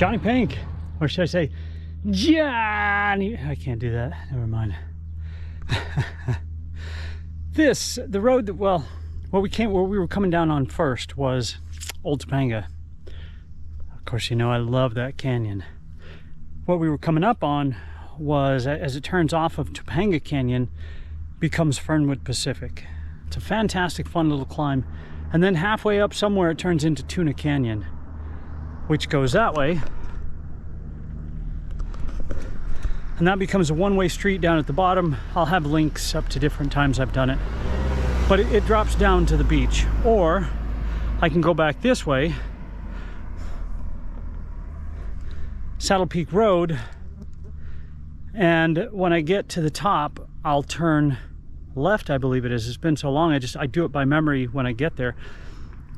JonnyPink, or should I say Johnny? I can't do that. Never mind. The road that, well, where we were coming down on first was Old Topanga. Of course, you know I love that canyon. What we were coming up on was, as it turns off of Topanga Canyon, becomes Fernwood Pacific. It's a fantastic, fun little climb. And then halfway up somewhere, it turns into Tuna Canyon, which goes that way. And that becomes a one-way street down at the bottom. I'll have links up to different times I've done it. But it drops down to the beach. Or I can go back this way, Saddle Peak Road, and when I get to the top, I'll turn left, I believe it is. It's been so long, I do it by memory when I get there.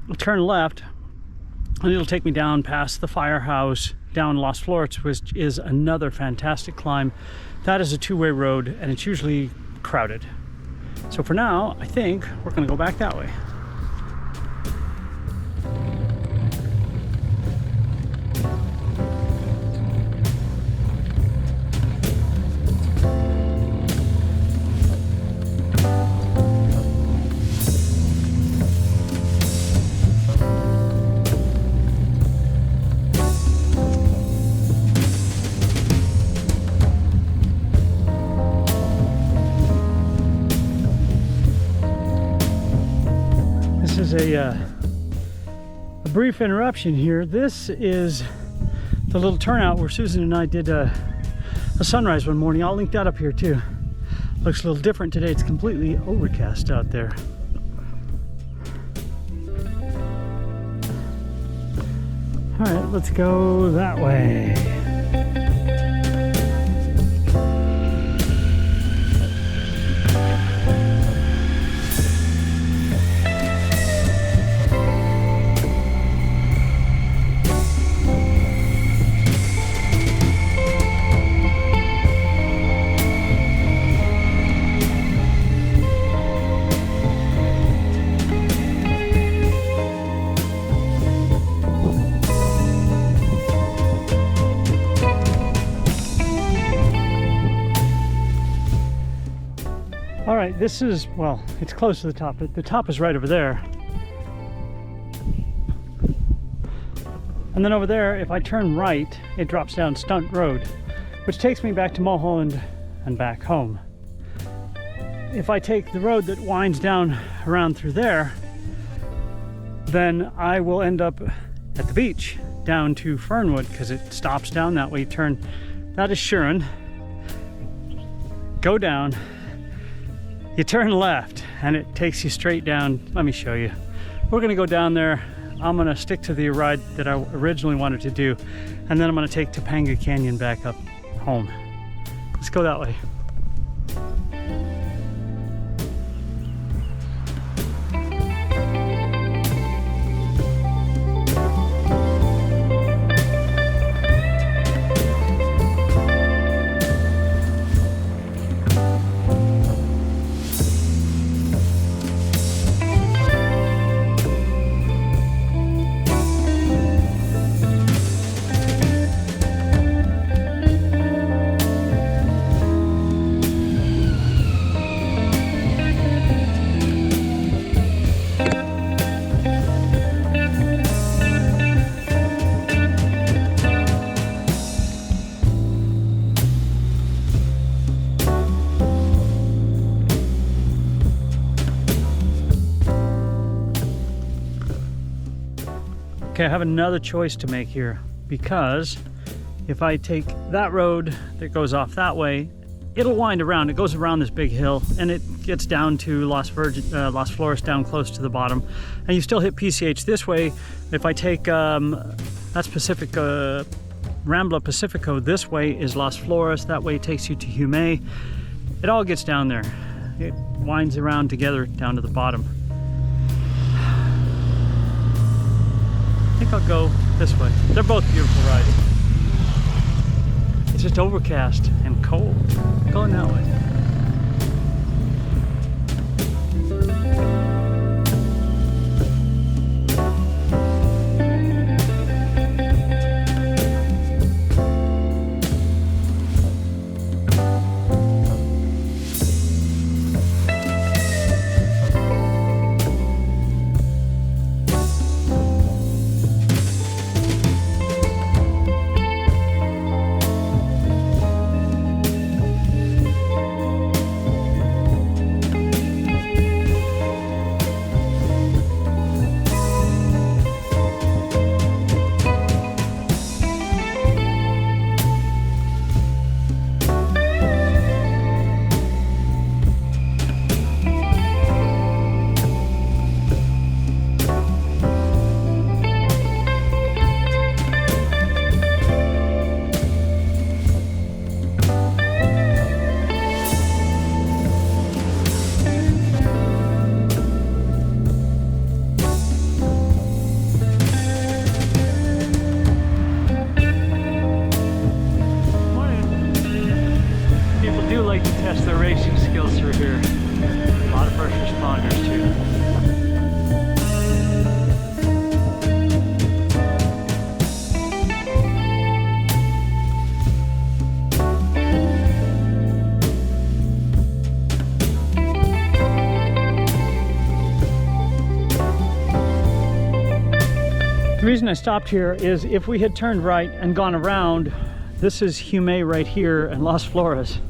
I'll turn left, and it'll take me down past the firehouse, down Las Flores, which is another fantastic climb. That is a two-way road, and it's usually crowded. So for now, I think we're gonna go back that way. A brief interruption here. This is the little turnout where Susan and I did a sunrise one morning. I'll link that up here too. Looks a little different today. It's completely overcast out there. All right, let's go that way. All right, this is, well, it's close to the top. The top is right over there. And then over there, if I turn right, it drops down Stunt Road, which takes me back to Mulholland and back home. If I take the road that winds down around through there, then I will end up at the beach down to Fernwood, because it stops down that way. You turn, that is Shuren, go down, you turn left, and it takes you straight down. Let me show you. We're gonna go down there. I'm gonna stick to the ride that I originally wanted to do, and then I'm gonna take Topanga Canyon back up home. Let's go that way. Okay, I have another choice to make here, because if I take that road that goes off that way, it'll wind around. It goes around this big hill, and it gets down to Las Flores, down close to the bottom, and you still hit PCH this way. If I take that's Rambla Pacifico, this way is Las Flores, that way it takes you to Hume. It all gets down there. It winds around together down to the bottom. I think I'll go this way. They're both beautiful rides. It's just overcast and cold. Going that way. reason I stopped here is if we had turned right and gone around, this is Hume right here and Las Flores.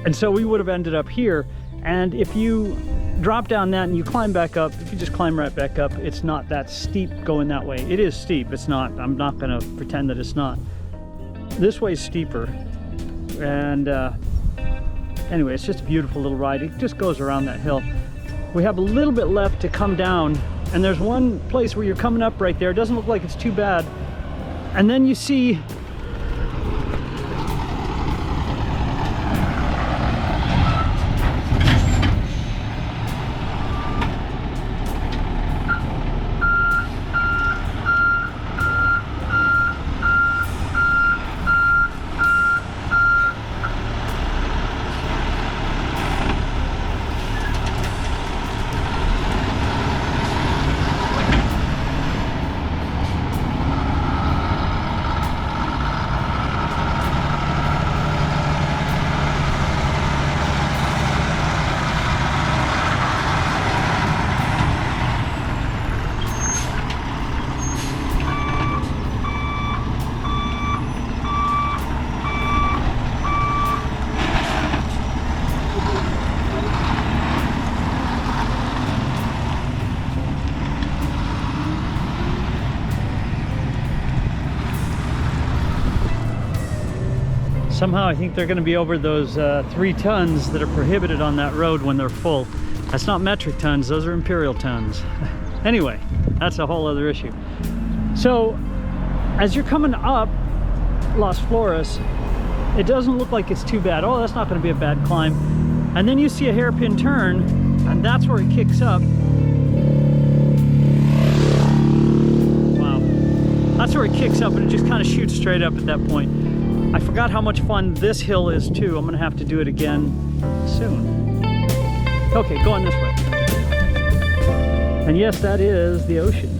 And so we would have ended up here. And if you drop down that and you climb back up, if you just climb right back up, it's not that steep going that way. It is steep, it's not. I'm not gonna pretend that it's not. This way is steeper. And anyway, it's just a beautiful little ride. It just goes around that hill. We have a little bit left to come down, and there's one place where you're coming up right there. It doesn't look like it's too bad. And then you see somehow I think they're going to be over those 3 tons that are prohibited on that road when they're full. That's not metric tons, those are imperial tons. Anyway, that's a whole other issue. So as you're coming up Las Flores, it doesn't look like it's too bad. Oh, that's not going to be a bad climb. And then you see a hairpin turn, and that's where it kicks up. Wow. That's where it kicks up, and it just kind of shoots straight up at that point. I forgot how much fun this hill is too. I'm gonna have to do it again soon. Okay, going this way. And yes, that is the ocean.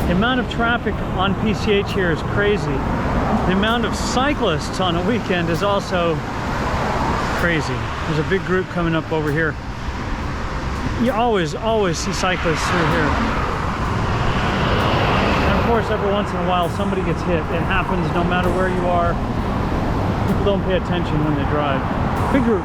The amount of traffic on PCH here is crazy. The amount of cyclists on a weekend is also crazy. There's a big group coming up over here. You always see cyclists through here. And of course, every once in a while, somebody gets hit. It happens no matter where you are. People don't pay attention when they drive. Big group.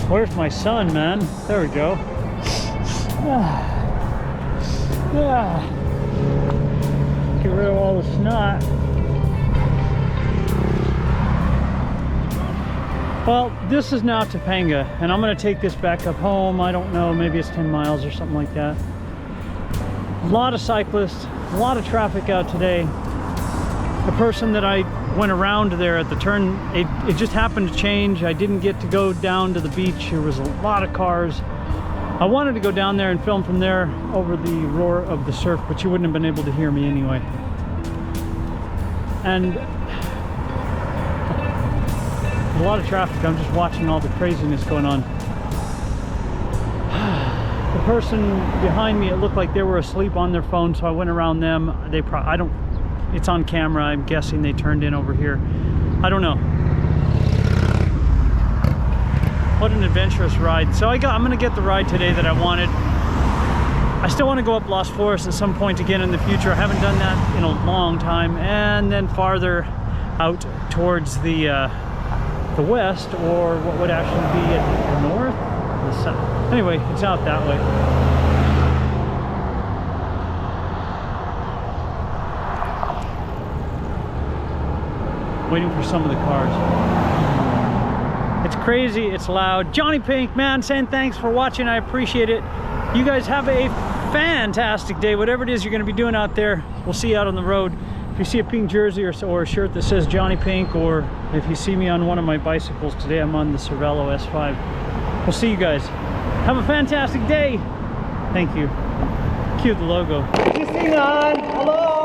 Where's my son, man? There we go. Get rid of all the snot. Well, this is now Topanga, and I'm going to take this back up home. I don't know, maybe it's 10 miles or something like that. A lot of cyclists, a lot of traffic out today. The person that I went around there at the turn, it just happened to change. I didn't get to go down to the beach. There was a lot of cars. I wanted to go down there and film from there over the roar of the surf, but you wouldn't have been able to hear me anyway. And a lot of traffic. I'm just watching all the craziness going on. The person behind me, it looked like they were asleep on their phone, so I went around them. It's on camera. I'm guessing they turned in over here. I don't know. What an adventurous ride. So I'm gonna get the ride today that I wanted. I still want to go up Las Flores at some point again in the future. I haven't done that in a long time. And then farther out towards the west, or what would actually be at the north, the south. Anyway, it's out that way. Waiting for some of the cars. It's crazy, it's loud. JonnyPink, man, saying thanks for watching. I appreciate it. You guys have a fantastic day, whatever it is you're going to be doing out there. We'll see you out on the road. If you see a pink jersey or a shirt that says JonnyPink, or if you see me on one of my bicycles, today I'm on the Cervelo S5. We'll see you guys. Have a fantastic day. Thank you. Cue the logo. Hello.